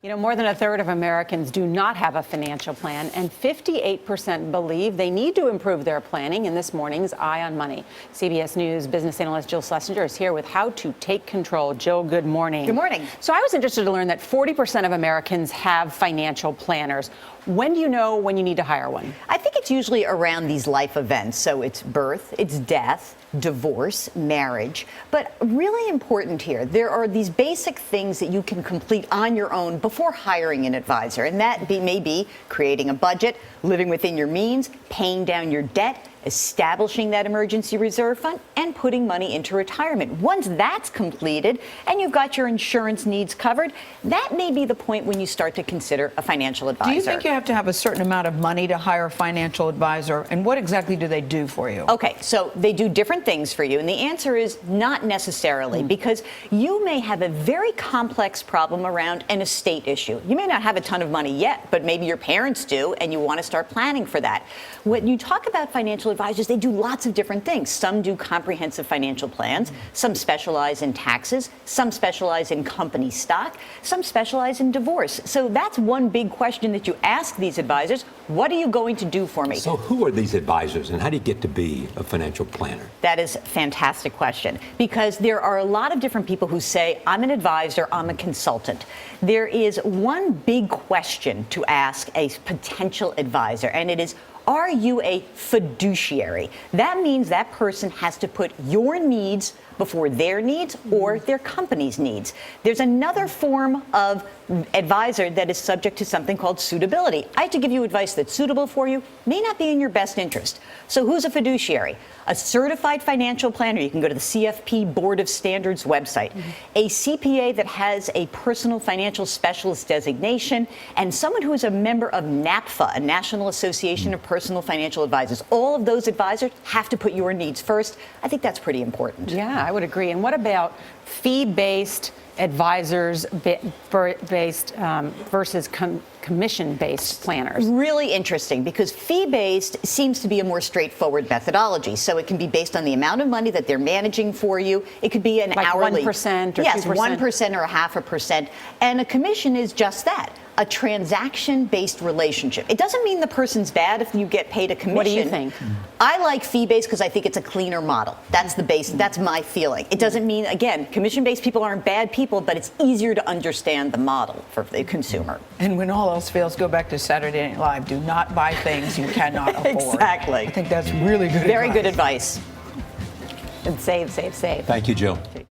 You know, more than a third of Americans do not have a financial plan, and 58% believe they need to improve their planning. In this morning's Eye on Money, CBS News business analyst Jill Schlesinger is here with how to take control. Jill, good morning. Good morning. So I was interested to learn that 40% of Americans have financial planners. When do you know when you need to hire one? I think it's usually around these life events. So it's birth, it's death, divorce, marriage. But really important here, there are these basic things that you can complete on your own before hiring an advisor. And that may be creating a budget, living within your means, paying down your debt, establishing that emergency reserve fund, and putting money into retirement. Once that's completed and you've got your insurance needs covered, that may be the point when you start to consider a financial advisor. Do you think you have to have a certain amount of money to hire a financial advisor? And what exactly do they do for you? Okay, so they do different things for you. And the answer is not necessarily, because you may have a very complex problem around an estate issue. You may not have a ton of money yet, but maybe your parents do, and you want to start planning for that. When you talk about financial advisors, they do lots of different things. Some do comprehensive financial plans. Some specialize in taxes. Some specialize in company stock. Some specialize in divorce. So that's one big question that you ask these advisors. What are you going to do for me? So who are these advisors, and how do you get to be a financial planner? That is a fantastic question, because there are a lot of different people who say, I'm an advisor, I'm a consultant. There is one big question to ask a potential advisor, and it is, are you a fiduciary? That means that person has to put your needs before their needs or their company's needs. There's another form of advisor that is subject to something called suitability. I have to give you advice that's suitable for you, may not be in your best interest. So who's a fiduciary? A certified financial planner. You can go to the CFP Board of Standards website. A CPA that has a personal financial specialist designation, and someone who is a member of NAPFA, a National Association of Personal Financial Advisors. All of those advisors have to put your needs first. I think that's pretty important. Yeah, I would agree. And what about fee-based advisors versus commission-based planners? Really interesting, because fee-based seems to be a more straightforward methodology. So it can be based on the amount of money that they're managing for you. It could be an like hourly. 1% or 2%? Yes, 1% or 0.5%. And a commission is just that. A transaction-based relationship. It doesn't mean the person's bad if you get paid a commission. What do you think? I like fee-based because I think it's a cleaner model. That's the base. That's my feeling. It doesn't mean, again, commission-based people aren't bad people, but it's easier to understand the model for the consumer. And when all else fails, go back to Saturday Night Live. Do not buy things you cannot afford. Exactly. I think that's really good Very advice. good advice. And save, save, save. Thank you, Jill.